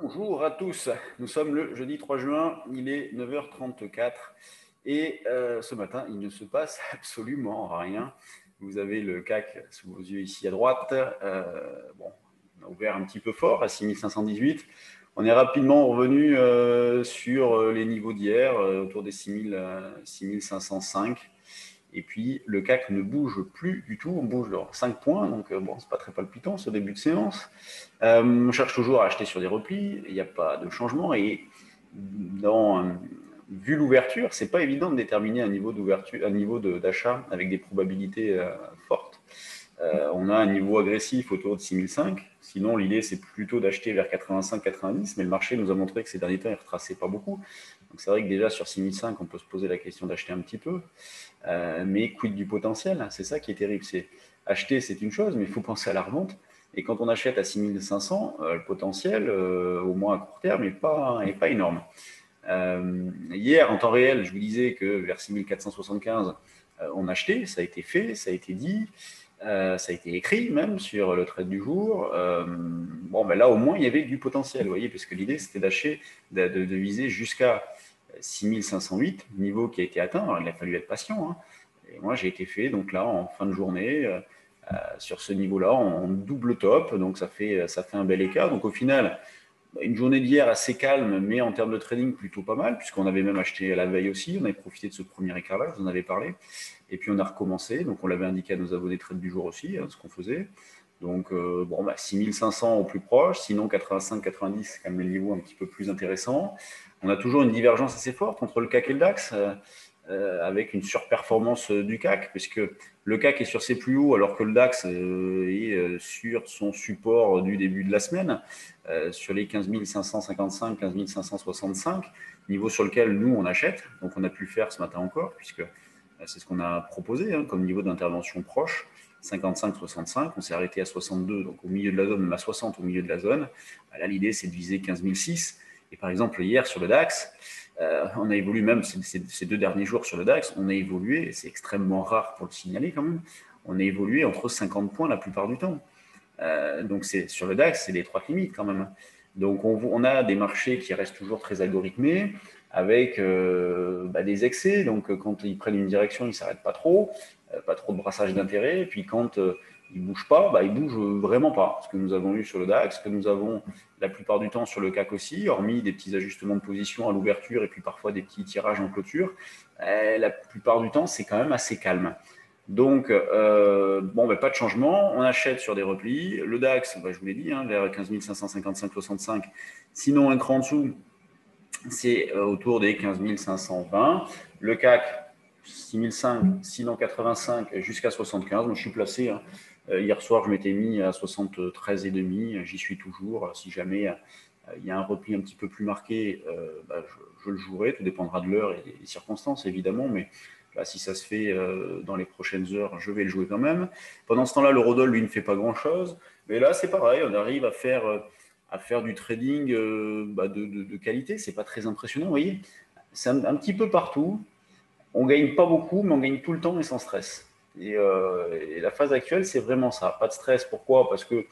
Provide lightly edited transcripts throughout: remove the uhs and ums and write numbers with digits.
Bonjour à tous, nous sommes le jeudi 3 juin, il est 9h34 et ce matin il ne se passe absolument rien. Vous avez le CAC sous vos yeux ici à droite. Bon, on a ouvert un petit peu fort à 6518. On est rapidement revenu sur les niveaux d'hier, autour des 6505. Et puis, le CAC ne bouge plus du tout. On bouge de 5 points, donc bon, c'est pas très palpitant ce début de séance. On cherche toujours à acheter sur des replis. Il n'y a pas de changement. Et vu l'ouverture, c'est pas évident de déterminer un niveau d'ouverture, un niveau d'achat avec des probabilités fortes. On a un niveau agressif autour de 6005. Sinon, l'idée, c'est plutôt d'acheter vers 85-90. Mais le marché nous a montré que ces derniers temps, il ne retraçait pas beaucoup. Donc, c'est vrai que déjà, sur 6005, on peut se poser la question d'acheter un petit peu. Mais quid du potentiel? C'est ça qui est terrible. C'est acheter, c'est une chose, mais il faut penser à la revente. Et quand on achète à 6500, le potentiel, au moins à court terme, n'est pas énorme. Hier, en temps réel, je vous disais que vers 6475, on achetait, ça a été fait, ça a été dit, ça a été écrit même sur le trade du jour. Bon, ben là, au moins, il y avait du potentiel, vous voyez, parce que l'idée, c'était d'acheter, de viser jusqu'à 6508, niveau qui a été atteint. Alors, il a fallu être patient, hein. Et moi, j'ai été fait, donc là, en fin de journée, sur ce niveau-là, en double top, donc ça fait un bel écart. Donc au final, une journée d'hier assez calme, mais en termes de trading plutôt pas mal, puisqu'on avait même acheté à la veille aussi, on avait profité de ce premier écart-là, je vous en avais parlé, et puis on a recommencé, donc on l'avait indiqué à nos abonnés trade du jour aussi, hein, ce qu'on faisait. Donc bon, 6500 au plus proche, sinon 85-90, c'est quand même le niveau un petit peu plus intéressant. On a toujours une divergence assez forte entre le CAC et le DAX, avec une surperformance du CAC, puisque le CAC est sur ses plus hauts alors que le DAX est sur son support du début de la semaine, sur les 15 555, 15 565, niveau sur lequel nous on achète. Donc on a pu le faire ce matin encore, puisque c'est ce qu'on a proposé hein, comme niveau d'intervention proche. 55-65, on s'est arrêté à 62, donc au milieu de la zone, même à 60 au milieu de la zone. Là, l'idée, c'est de viser 15 006. Et par exemple, hier, sur le DAX, on a évolué même ces 2 derniers jours sur le DAX, on a évolué, c'est extrêmement rare pour le signaler quand même, on a évolué entre 50 points la plupart du temps. Donc sur le DAX, c'est des 3 limites quand même. Donc on a des marchés qui restent toujours très algorithmés, avec des excès. Donc quand ils prennent une direction, ils ne s'arrêtent pas trop de brassage d'intérêt. Et puis quand ils ne bougent pas, ils ne bougent vraiment pas. Ce que nous avons eu sur le DAX, ce que nous avons la plupart du temps sur le CAC aussi, hormis des petits ajustements de position à l'ouverture et puis parfois des petits tirages en clôture, la plupart du temps, c'est quand même assez calme. Donc, pas de changement. On achète sur des replis. Le DAX, je vous l'ai dit, hein, vers 15 555-65. Sinon, un cran en dessous, c'est autour des 15 520. Le CAC, 6005, sinon 85 jusqu'à 75. Moi, je suis placé. Hein. Hier soir, je m'étais mis à 73,5. J'y suis toujours. Si jamais il y a un repli un petit peu plus marqué, je le jouerai. Tout dépendra de l'heure et des circonstances, évidemment. Mais là, si ça se fait dans les prochaines heures, je vais le jouer quand même. Pendant ce temps-là, le Rodol, lui, ne fait pas grand-chose. Mais là, c'est pareil. On arrive à faire du trading de qualité. C'est pas très impressionnant, vous voyez. C'est un petit peu partout. On gagne pas beaucoup, mais on gagne tout le temps et sans stress. Et la phase actuelle, c'est vraiment ça. Pas de stress. Pourquoi? Parce que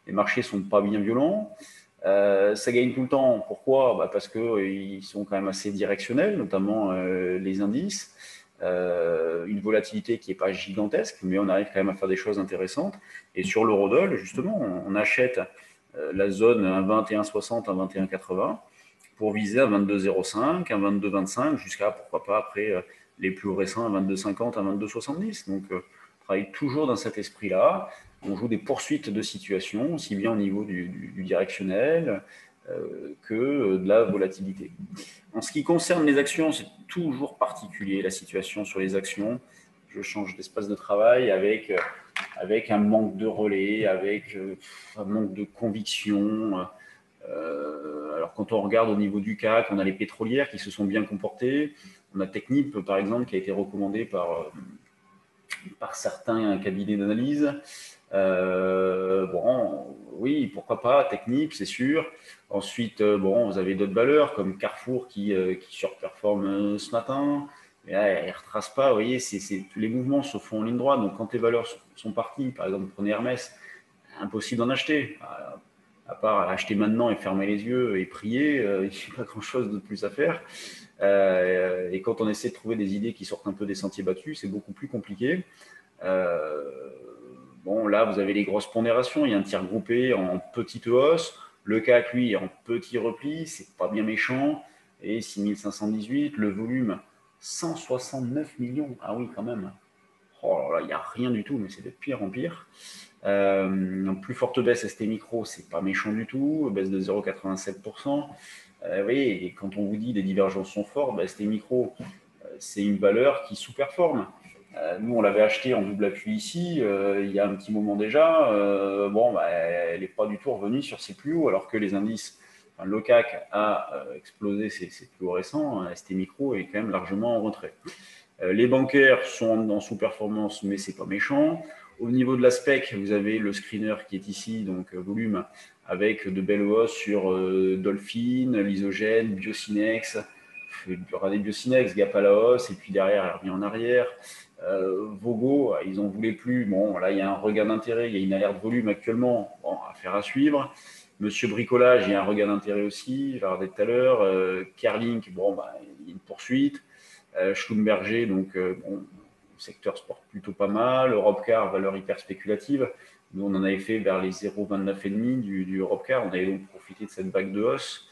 les marchés sont pas bien violents. Ça gagne tout le temps. Pourquoi? Parce qu'ils sont quand même assez directionnels, notamment les indices. Une volatilité qui n'est pas gigantesque, mais on arrive quand même à faire des choses intéressantes. Et sur l'eurodoll, justement, on achète la zone 1,2160, 1,2180 pour viser un 22,05, un 22,25, jusqu'à, pourquoi pas, après les plus récents, un 22,50, un 22,70. Donc, on travaille toujours dans cet esprit-là. On joue des poursuites de situation, aussi bien au niveau du directionnel que de la volatilité. En ce qui concerne les actions, c'est toujours particulier la situation sur les actions. Je change d'espace de travail avec un manque de relais, avec un manque de conviction. Alors quand on regarde au niveau du CAC, on a les pétrolières qui se sont bien comportées. On a Technip, par exemple, qui a été recommandé par certains cabinets d'analyse. Oui, pourquoi pas, Technip, c'est sûr. Ensuite, vous avez d'autres valeurs comme Carrefour qui surperforme ce matin. Mais là, elle ne retrace pas, vous voyez, les mouvements se font en ligne droite. Donc, quand les valeurs sont parties, par exemple, prenez Hermès, impossible d'en acheter. à part acheter maintenant et fermer les yeux et prier, il n'y a pas grand-chose de plus à faire. Et quand on essaie de trouver des idées qui sortent un peu des sentiers battus, c'est beaucoup plus compliqué. Euh, bon, là, vous avez les grosses pondérations. Il y a un tir groupé en petite hausse. Le CAC, lui, en petit repli. C'est pas bien méchant. Et 6518, le volume 169 millions. Ah oui, quand même. Oh là là, il n'y a rien du tout, mais c'est de pire en pire. Plus forte baisse ST Micro, c'est pas méchant du tout, baisse de 0,87%. Oui, et quand on vous dit les divergences sont fortes, bah, ST Micro, c'est une valeur qui sous-performe. Nous, on l'avait acheté en double appui ici, il y a un petit moment déjà. Bon, bah, elle n'est pas du tout revenue sur ses plus hauts, alors que les indices, enfin, le CAC a explosé ses plus hauts récents. ST Micro est quand même largement en retrait. Les bancaires sont en sous-performance, mais c'est pas méchant. Au niveau de la spec, vous avez le screener qui est ici, donc volume, avec de belles hausses sur Dolphin, Lysogène, Biocinex. Regardez Biocinex, gap à la hausse, et puis derrière, elle revient en arrière. Vogo, ils en voulaient plus. Bon, là, il y a un regain d'intérêt, il y a une alerte volume actuellement. Bon, affaire à suivre. Monsieur Bricolage, il y a un regain d'intérêt aussi, je l'ai regardé tout à l'heure. Carlink, bon, bah, il y a une poursuite. Schlumberger, donc bon, le secteur se porte plutôt pas mal. Europcar, valeur hyper spéculative. Nous, on en avait fait vers les 0,29,5 du Europcar. On avait donc profité de cette vague de hausse.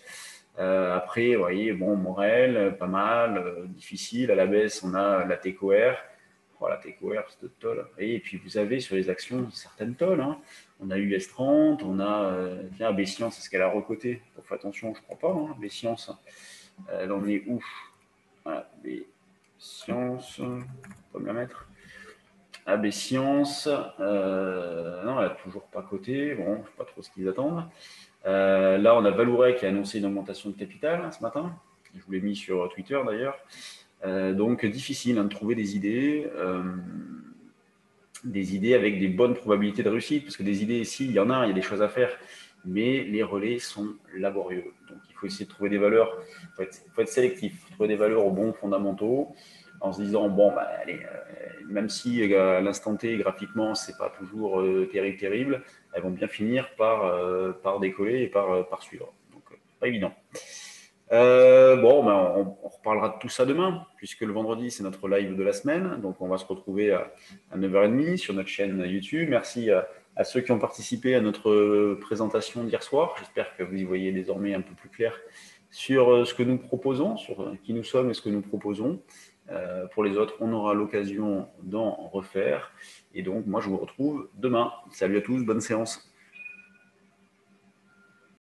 Après, vous voyez, bon, Morel, pas mal, difficile. À la baisse, on a la TECOR. Voilà, TECOR, c'est de toll. Et puis, vous avez sur les actions certaines tolls. Hein. On a US 30, on a tiens, Bessiance, est-ce qu'elle a recoté? Faites attention, je ne crois pas. Hein. Bessiance, elle en est où? Voilà, Science, on peut me la mettre. AB Science, non, elle n'a toujours pas coté. Bon, je ne sais pas trop ce qu'ils attendent. Là, on a Valourec qui a annoncé une augmentation de capital ce matin. Je vous l'ai mis sur Twitter d'ailleurs. Donc, difficile de trouver des idées avec des bonnes probabilités de réussite, parce que des idées ici, il y en a, il y a des choses à faire, mais les relais sont laborieux. Donc, il faut essayer de trouver des valeurs, il faut être sélectif, trouver des valeurs aux bons fondamentaux, en se disant, bon, bah, allez, même si à l'instant T, graphiquement, c'est pas toujours terrible, elles vont bien finir par décoller et par suivre. Donc, pas évident. Bon, ben, on reparlera de tout ça demain, puisque le vendredi, c'est notre live de la semaine. Donc, on va se retrouver à 9h30 sur notre chaîne YouTube. Merci à ceux qui ont participé à notre présentation d'hier soir. J'espère que vous y voyez désormais un peu plus clair sur ce que nous proposons, sur qui nous sommes et ce que nous proposons. Pour les autres, on aura l'occasion d'en refaire. Et donc, moi, je vous retrouve demain. Salut à tous, bonne séance.